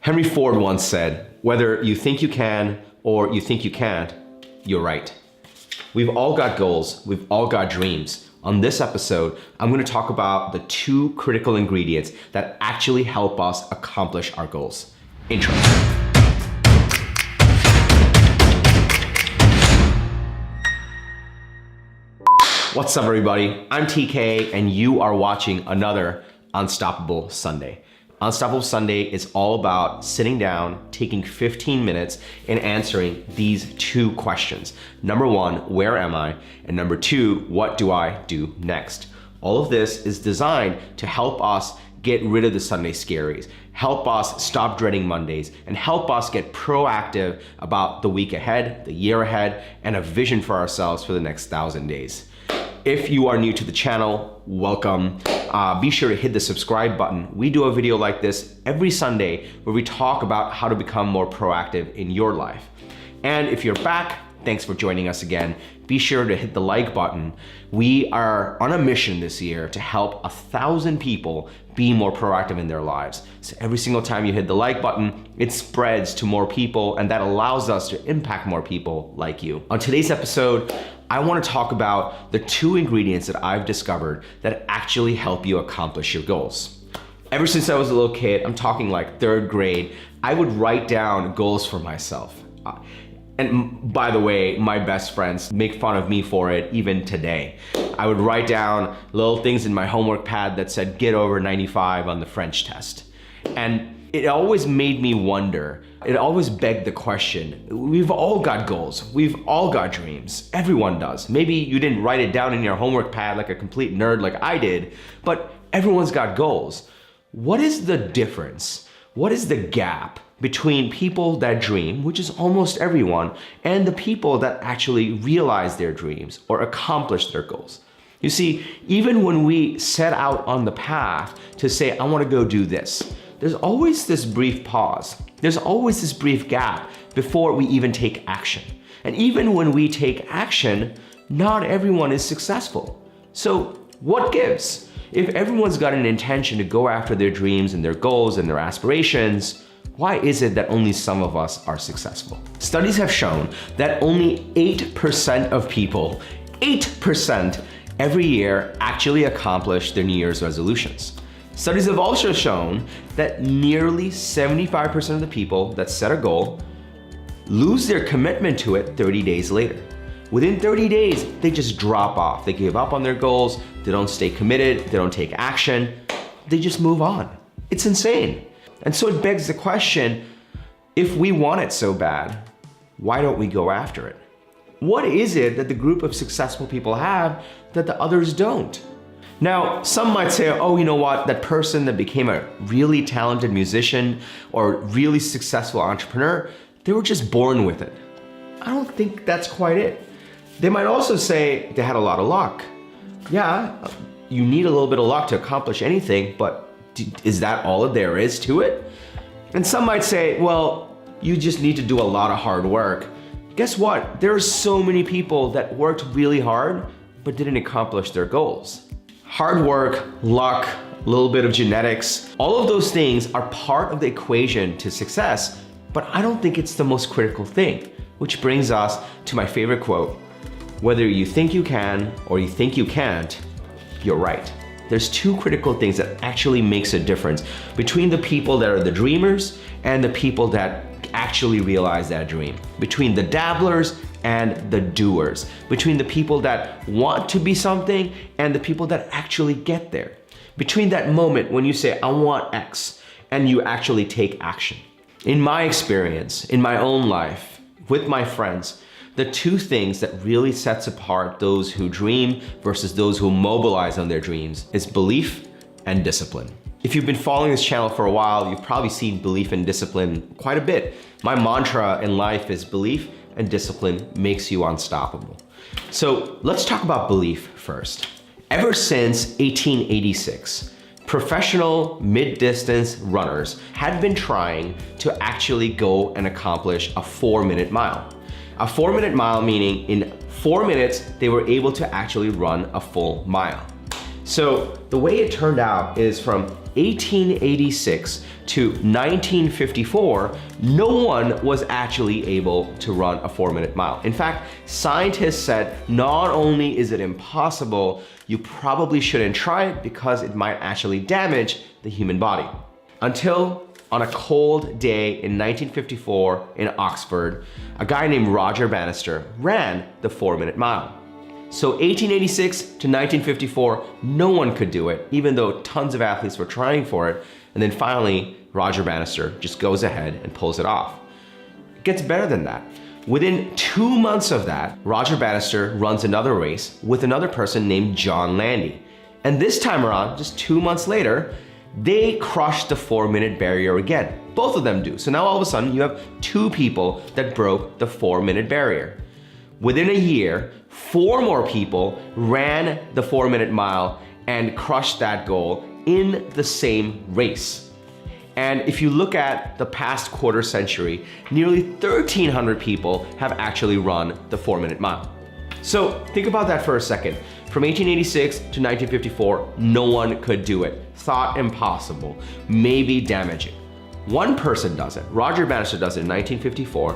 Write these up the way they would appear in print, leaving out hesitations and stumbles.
Henry Ford once said, whether you think you can or you think you can't, you're right. We've all got goals, we've all got dreams. On this episode, I'm going to talk about the 2 critical ingredients that actually help us accomplish our goals. Intro. What's up, everybody? I'm TK, and you are watching another Unstoppable Sunday. Unstoppable Sunday is all about sitting down, taking 15 minutes, and answering these 2 questions. Number 1, where am I? And number 2, what do I do next? All of this is designed to help us get rid of the Sunday scaries, help us stop dreading Mondays, and help us get proactive about the week ahead, the year ahead, and a vision for ourselves for the next 1,000 days. If you are new to the channel, welcome. Be sure to hit the subscribe button. We do a video like this every Sunday where we talk about how to become more proactive in your life. And if you're back, thanks for joining us again. Be sure to hit the like button. We are on a mission this year to help 1,000 people be more proactive in their lives. So every single time you hit the like button, it spreads to more people, and that allows us to impact more people like you. On today's episode, I want to talk about the 2 ingredients that I've discovered that actually help you accomplish your goals. Ever since I was a little kid, I'm talking like 3rd grade, I would write down goals for myself. And by the way, my best friends make fun of me for it even today. I would write down little things in my homework pad that said get over 95 on the French test. And it always made me wonder, it always begged the question, we've all got goals, we've all got dreams, everyone does. Maybe you didn't write it down in your homework pad like a complete nerd like I did, but everyone's got goals. What is the difference? What is the gap between people that dream, which is almost everyone, and the people that actually realize their dreams or accomplish their goals? You see, even when we set out on the path to say, I want to go do this, there's always this brief pause. There's always this brief gap before we even take action. And even when we take action, not everyone is successful. So what gives? If everyone's got an intention to go after their dreams and their goals and their aspirations, why is it that only some of us are successful? Studies have shown that only 8% of people, 8% every year actually accomplish their New Year's resolutions. Studies have also shown that nearly 75% of the people that set a goal lose their commitment to it 30 days later. Within 30 days, they just drop off. They give up on their goals, they don't stay committed, they don't take action, they just move on. It's insane. And so it begs the question, if we want it so bad, why don't we go after it? What is it that the group of successful people have that the others don't? Now, some might say, oh, you know what, that person that became a really talented musician or really successful entrepreneur, they were just born with it. I don't think that's quite it. They might also say they had a lot of luck. Yeah, you need a little bit of luck to accomplish anything, but is that all there is to it? And some might say, well, you just need to do a lot of hard work. Guess what? There are so many people that worked really hard, but didn't accomplish their goals. Hard work, luck, a little bit of genetics, all of those things are part of the equation to success, but I don't think it's the most critical thing, which brings us to my favorite quote. Whether you think you can or you think you can't, you're right. There's 2 critical things that actually makes a difference between the people that are the dreamers and the people that actually realize that dream, between the dabblers and the doers, between the people that want to be something and the people that actually get there, between that moment when you say, I want X, and you actually take action. In my experience, in my own life, with my friends, the 2 things that really sets apart those who dream versus those who mobilize on their dreams is belief and discipline. If you've been following this channel for a while, you've probably seen belief and discipline quite a bit. My mantra in life is belief and discipline makes you unstoppable. So let's talk about belief first. Ever since 1886, professional mid-distance runners had been trying to actually go and accomplish a 4-minute mile. A 4-minute mile meaning in 4 minutes, they were able to actually run a full mile. So the way it turned out is from 1886 to 1954, no one was actually able to run a 4-minute mile. In fact, scientists said not only is it impossible, you probably shouldn't try it because it might actually damage the human body. Until on a cold day in 1954 in Oxford, a guy named Roger Bannister ran the 4-minute mile. So 1886 to 1954, no one could do it, even though tons of athletes were trying for it. And then finally, Roger Bannister just goes ahead and pulls it off. It gets better than that. Within 2 months of that, Roger Bannister runs another race with another person named John Landy. And this time around, just 2 months later, they crush the 4-minute barrier again. Both of them do. So now all of a sudden you have 2 people that broke the 4-minute barrier. Within a year, 4 more people ran the 4-minute mile and crushed that goal in the same race. And if you look at the past quarter century, nearly 1,300 people have actually run the 4-minute mile. So think about that for a second. From 1886 to 1954, no one could do it. Thought impossible, maybe damaging. One person does it. Roger Bannister does it in 1954.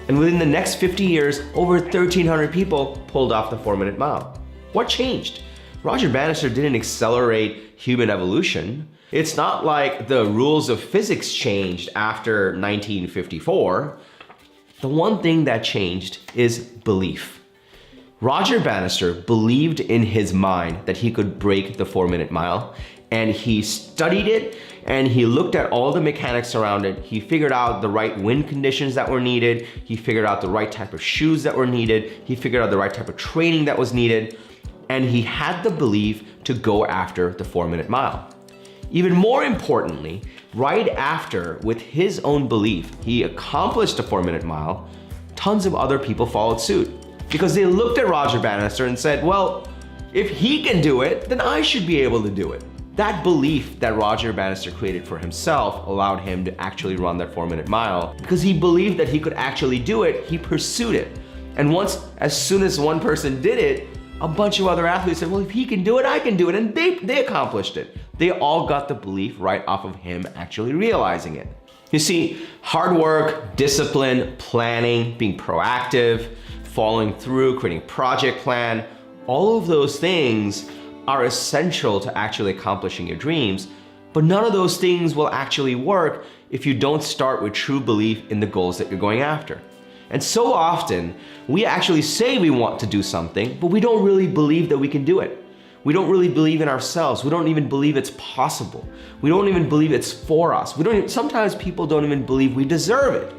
And within the next 50 years, over 1,300 people pulled off the 4-minute mile. What changed? Roger Bannister didn't accelerate human evolution. It's not like the rules of physics changed after 1954. The one thing that changed is belief. Roger Bannister believed in his mind that he could break the 4-minute mile, and he studied it, and he looked at all the mechanics around it. He figured out the right wind conditions that were needed. He figured out the right type of shoes that were needed. He figured out the right type of training that was needed. And he had the belief to go after the 4-minute mile. Even more importantly, right after, with his own belief, he accomplished the 4-minute mile, tons of other people followed suit. Because they looked at Roger Bannister and said, well, if he can do it, then I should be able to do it. That belief that Roger Bannister created for himself allowed him to actually run that 4-minute mile. Because he believed that he could actually do it, he pursued it. And as soon as one person did it, a bunch of other athletes said, well, if he can do it, I can do it. And they accomplished it. They all got the belief right off of him actually realizing it. You see, hard work, discipline, planning, being proactive, following through, creating a project plan, all of those things are essential to actually accomplishing your dreams, but none of those things will actually work if you don't start with true belief in the goals that you're going after. And so often, we actually say we want to do something, but we don't really believe that we can do it. We don't really believe in ourselves. We don't even believe it's possible. We don't even believe it's for us. Sometimes people don't even believe we deserve it.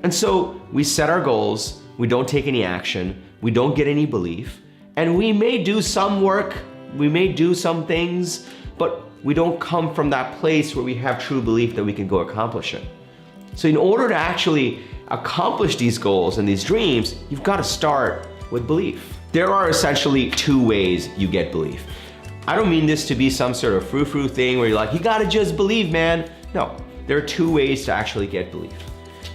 And so we set our goals, we don't take any action, we don't get any belief, and we may do some work, we may do some things, but we don't come from that place where we have true belief that we can go accomplish it. So in order to actually accomplish these goals and these dreams, you've got to start with belief. There are essentially 2 ways you get belief. I don't mean this to be some sort of frou-frou thing where you're like, you gotta just believe, man. No, there are 2 ways to actually get belief.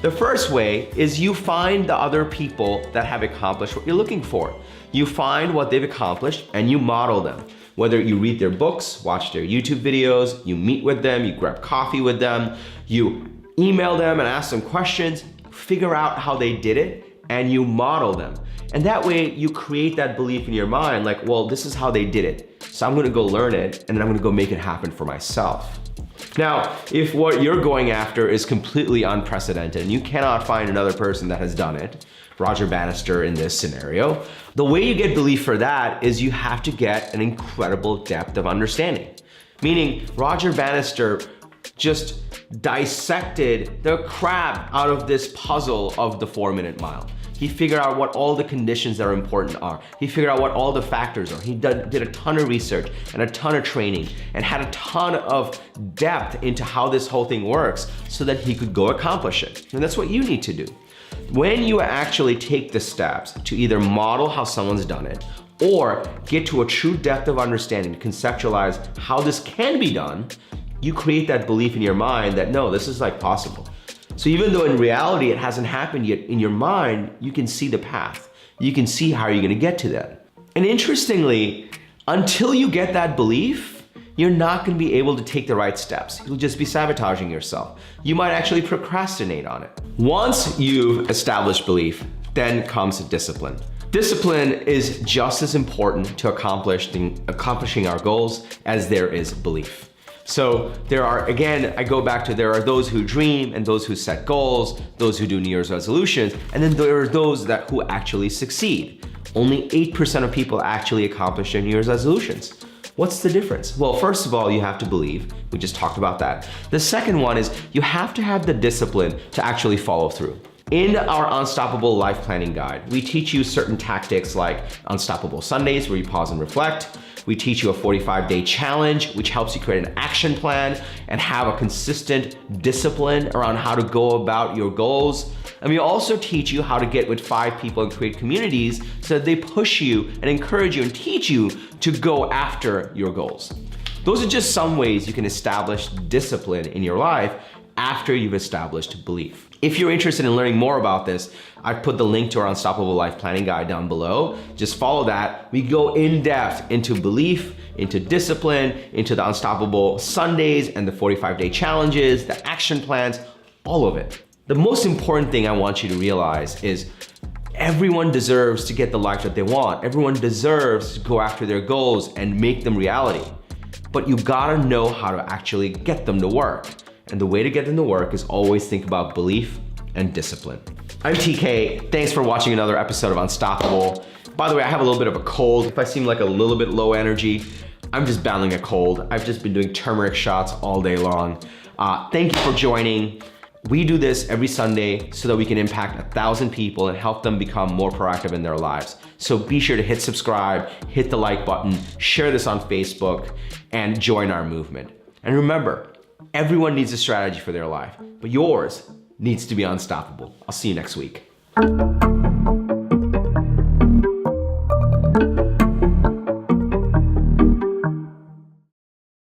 The first way is you find the other people that have accomplished what you're looking for. You find what they've accomplished and you model them. Whether you read their books, watch their YouTube videos, you meet with them, you grab coffee with them, you email them and ask them questions, figure out how they did it, and you model them. And that way you create that belief in your mind, like, well, this is how they did it. So I'm gonna go learn it, and then I'm gonna go make it happen for myself. Now, if what you're going after is completely unprecedented and you cannot find another person that has done it, Roger Bannister in this scenario, the way you get belief for that is you have to get an incredible depth of understanding. Meaning, Roger Bannister just dissected the crap out of this puzzle of the 4-minute mile. He figured out what all the conditions that are important are. He figured out what all the factors are. He did a ton of research and a ton of training and had a ton of depth into how this whole thing works so that he could go accomplish it. And that's what you need to do. When you actually take the steps to either model how someone's done it or get to a true depth of understanding, to conceptualize how this can be done, you create that belief in your mind that, no, this is like possible. So even though in reality it hasn't happened yet, in your mind, you can see the path. You can see how you're gonna get to that. And interestingly, Until you get that belief, you're not gonna be able to take the right steps. You'll just be sabotaging yourself. You might actually procrastinate on it. Once you've established belief, then comes discipline. Discipline is just as important to accomplishing our goals as there is belief. So there are there are those who dream and those who set goals, those who do New Year's resolutions, and then there are those who actually succeed. Only 8% of people actually accomplish their New Year's resolutions. What's the difference? Well, first of all, you have to believe. We just talked about that. The second one is you have to have the discipline to actually follow through. In our Unstoppable Life Planning Guide, we teach you certain tactics like Unstoppable Sundays, where you pause and reflect. We teach you a 45-day challenge, which helps you create an action plan and have a consistent discipline around how to go about your goals. And we also teach you how to get with 5 people and create communities so that they push you and encourage you and teach you to go after your goals. Those are just some ways you can establish discipline in your life after you've established belief. If you're interested in learning more about this, I've put the link to our Unstoppable Life Planning Guide down below. Just follow that. We go in depth into belief, into discipline, into the Unstoppable Sundays and the 45-day challenges, the action plans, all of it. The most important thing I want you to realize is everyone deserves to get the life that they want. Everyone deserves to go after their goals and make them reality. But you gotta know how to actually get them to work. And the way to get them to work is always think about belief and discipline. I'm TK. Thanks for watching another episode of Unstoppable. By the way, I have a little bit of a cold. If I seem like a little bit low energy, I'm just battling a cold. I've just been doing turmeric shots all day long. Thank you for joining. We do this every Sunday so that we can impact 1,000 people and help them become more proactive in their lives. So be sure to hit subscribe, hit the like button, share this on Facebook, and join our movement. And remember, everyone needs a strategy for their life, but yours needs to be unstoppable. I'll see you next week.